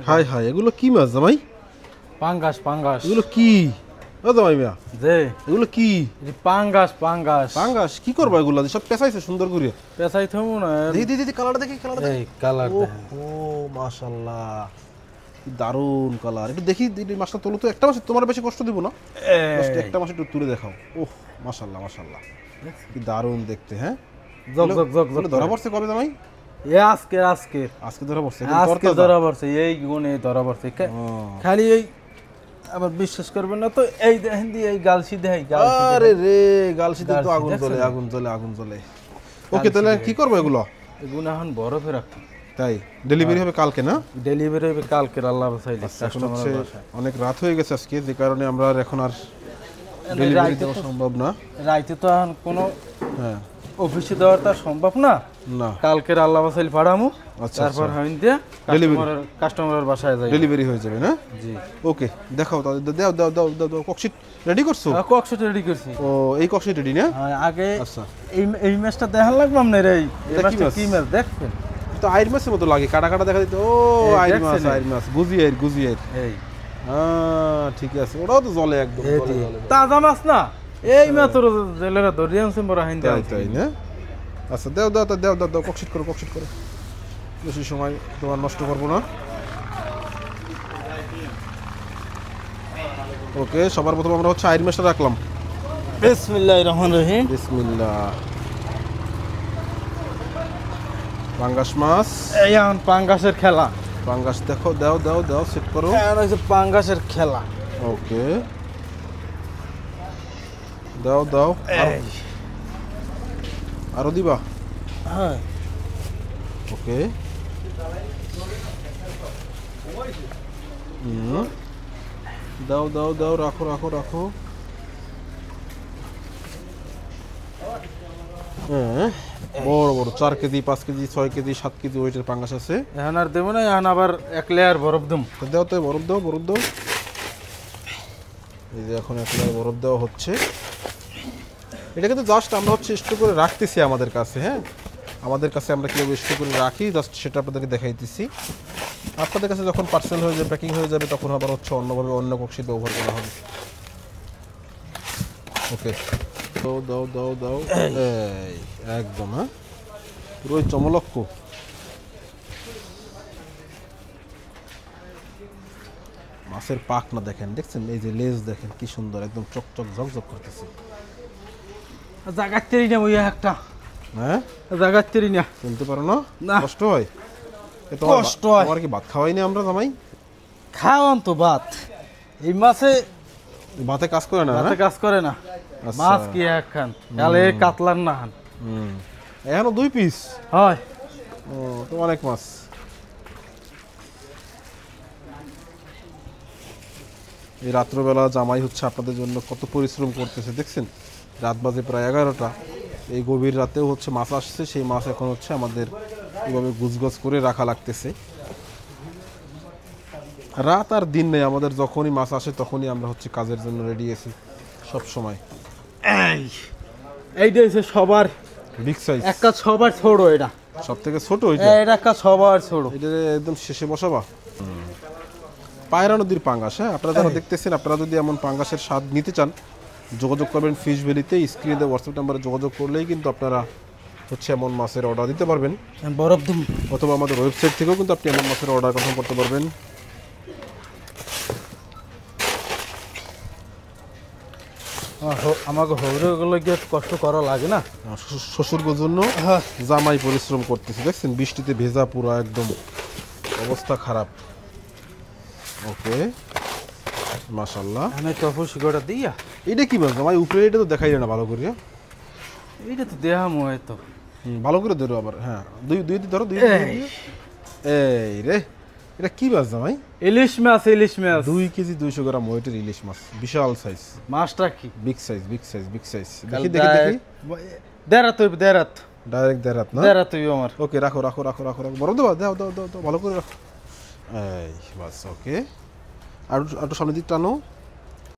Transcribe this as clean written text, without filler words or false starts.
High high, এগুলো কি মাছ জামাই? পাঙ্গাস পাঙ্গাস। এগুলো কি ও জামাই মিয়া? যে এগুলো কি? পাঙ্গাস পাঙ্গাস। পাঙ্গাস কি করবা এগুলো? সব পেঁচাইছে সুন্দর করে। পেছাই থমু না। দেখি দেখি দেখি কালারটা দেখি, কালারটা দেখি। এই কালার ও মাশাআল্লাহ, কি দারুণ কালার। একটু দেখি মাছটা তোলো তো। একটা মাছ তোমার বেশি কষ্ট দিব না, একটা মাছ একটু তুলে দেখাও। ওহ মাশাআল্লাহ মাশাআল্লাহ, কি দারুণ দেখতে। হ্যাঁ জগ জগ জগ জগ ধরা পড়ছে কবে জামাই? আজকে আজকে আজকে ধরা পড়ছে? আজকে ধরা পড়ছে, এই গুণে ধরা পড়ছে। খালি এই আবার বিশ্বাস করবেন না তো, এই দেখেন দি এই গালসি দেখাই। আরে রে, গালসিতে তো আগুন জ্বলে, আগুন জ্বলে, আগুন জ্বলে। ওকে, তাহলে কি করবো এগুলো? এগুলো এখন বরফে রাখি। তাই ডেলিভারি হবে কালকে না? ডেলিভারি হবে কালকে আল্লাহ বাঁচাইলে। অনেক রাত হয়ে গেছে আজকে, যে কারণে আমরা এখন আর ডেলিভারি দেওয়া সম্ভব না। রাইতে তো এখন কোনো অফিসে দেওয়ার তো সম্ভব না। না, কালকের আল্লাহ বাসাইল পাঠামু, তারপর হইন দিয়ে কাস্টমারের বাসায় যাই, ডেলিভারি হয়ে যাবে না? জি ওকে, দেখাও তাহলে। দাও দাও দাও দাও দাও। ককশিট রেডি করছো? ককশিট রেডি করছি। ও এই ককশিট রেডি না? আগে এই ম্যাচটা দেখার লাগবে আপনার। এই ম্যাচটা কি ম্যাচ দেখবেন তো? আইর মাছের মতো লাগে, কাটা কাটা দেখা দিত। ও আইর মাছ, আইর মাছ, গুজিয়ার গুজিয়ার। এই ঠিক আছে, ওটাও তো জলে একদম তাজা মাছ না। এই মাছ তোর জেলেরা ধরিয়ে আনছে মোরা হাইন দেয়। তাই না? আচ্ছা দাও দাও দাও দাও দাও, ককশিট করো, ককশিট করো। বেশি সময় তোমার নষ্ট করবো না। ওকে, সবার প্রথমে আমরা হচ্ছে আইর মাছটা রাখলাম। বিসমিল্লাহির রহমানির রহিম। বিসমিল্লাহ। পাঙ্গাস মাছ, এই এখন পাঙ্গাসের খেলা। পাঙ্গাস দেখো, দাও দাও দাও, সেট করো। এখন হচ্ছে পাঙ্গাসের খেলা। ওকে, দাও দাও। আরো দিবা? হ্যাঁ। ওকে, দাও দাও দাও, রাখো রাখো রাখো। হ্যাঁ, বড় বড় 4 কেজি, 5 কেজি, 6 কেজি, 7 কেজি ওয়েটের পাঙ্গাস আছে। এখন আর দেবো না, এখন আবার 1 লেয়ার বরফ দেবো। দাও তো, বরফ দাও, বরফ দাও। এই যে এখন 1 লেয়ার বরফ দেওয়া হচ্ছে। এটা কিন্তু জাস্ট আমরা হচ্ছে স্টোর করে রাখতেছি আমাদের কাছে। হ্যাঁ, আমাদের কাছে আমরা কীভাবে স্টোর করে রাখি জাস্ট সেটা আপনাদেরকে দেখাইতেছি। আপনাদের কাছে যখন পার্সেল হয়ে যাবে, প্যাকিং হয়ে যাবে, তখন আবার হচ্ছে অন্যভাবে অন্য কক্সিট ব্যবহার করা হবে। ওকে, দাও দাও দাও দাও। এই একদম, হ্যাঁ, পুরোই চমলক্ষ। মাছের পাক না দেখেন, দেখছেন? এই যে লেজ দেখেন কি সুন্দর, একদম চকচক ঝকঝক করতেছে। জাগাতেরি না ওই একটা। হ্যাঁ, জাগাতেরি না। শুনতে পারো না? কষ্ট হয়? কষ্ট হয়। তোমার কি ভাত খাওয়াই না আমরা জামাই? খাওয়ান তো ভাত। এই মাছে ভাতে কাজ করে না? ভাতে কাজ করে না। মাছ কি একখান তাহলে কাতলার না খান। এখনো 2 পিস হয়? ও তো অনেক মাছ। এই রাত্রবেলা জামাই হচ্ছে আপনাদের জন্য কত পরিশ্রম করতেছে দেখছেন। রাত বাজে প্রায় 11টা। এই গভীর রাতেও হচ্ছে মাছ আসছে, সেই মাছ এখন হচ্ছে আমাদের এইভাবে গুছগছ করে রাখা লাগতেছে। রাত আর দিন নেই, আমাদের যখনই মাছ আসে তখনই আমরা হচ্ছে কাজের জন্য রেডি আছি সব সময়। এইটা হচ্ছে সবার বিগ সাইজ, একটা সবার ছোট। এটা সবথেকে ছোট। এটা একটা সবার ছোট। এটা একদম শেষে বসাবা। পায়রা নদীর পাঙ্গাস। হ্যাঁ, আপনারা যারা দেখতেছেন, আপনারা যদি এমন পাঙ্গাসের স্বাদ নিতে চান, যোগাযোগ করবেন ফিশ ভ্যালিতে। স্ক্রিনে দেওয়া হোয়াটসঅ্যাপ নাম্বারে যোগাযোগ করলেই কিন্তু আপনারা হচ্ছে এমন মাছের অর্ডার দিতে পারবেন। বরফ দিন, অথবা আমাদের ওয়েবসাইট থেকেও কিন্তু আপনি এমন মাছের অর্ডার কনফার্ম করতে পারবেন। আমাকে হৌরগুলো গিয়ে কষ্ট করা লাগে না। শ্বশুরগোর জন্য জামাই পরিশ্রম করতেছে দেখছেন, বৃষ্টিতে ভেজা পুরো একদম অবস্থা খারাপ। ওকে, মাশাআল্লাহ। আমি টফু শিগোটা দিয়া। এটা কি মাছ জামাই? উপরে এটা তো দেখাই না ভালো করে। এইটা তো দেহা ময় তো ভালো করে ধরো আবার। হ্যাঁ, দুই ধরো, দুই। এই রে, এটা কি মাছ জামাই? ইলিশ মাছ, ইলিশ মাছ। 2 কেজি 200 গ্রাম ওয়েটের ইলিশ মাছ, বিশাল সাইজ। মাছটা কি big size, big size, big size. দেখি দেখি দেখি। দেরাত হইব, দেরাত। ডাইরেক্ট দেরাত না? দেরাত হইব আমার। ওকে, রাখো রাখো রাখো রাখো রাখো। বড় দাও দাও দাও দাও, ভালো করে রাখো। এই বাস, ওকে। আর একটু সামনের দিক টানো।